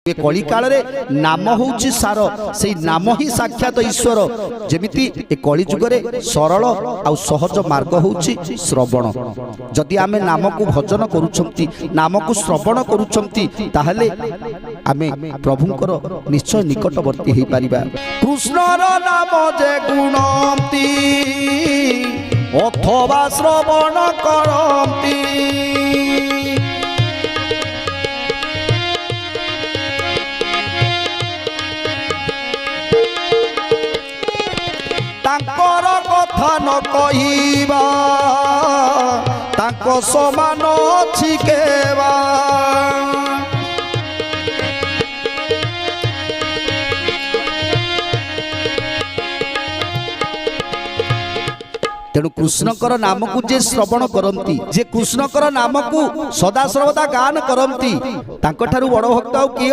ए कली काल रे नाम होउछि सार से नाम ही साक्षात ईश्वर जेमिति ए कली जुग रे सरल आ सहज मार्ग होउछि श्रवण। जदि आमे नाम को भजन करूछंती नाम को श्रवण करूछंती ताहले आमे प्रभुंकर निश्चय निकटवर्ती हे पारिबा। कृष्णर नाम जे गुणंती अथवा श्रवण करंती तांकर कथा न कहिबा तांको समान अछि केबा। तेणु कृष्णकर नाम को जे श्रवण करंती जे कृष्णकर नाम को सदा सर्वदा गान करंती तांको ठारू बड़ भक्त आउ किए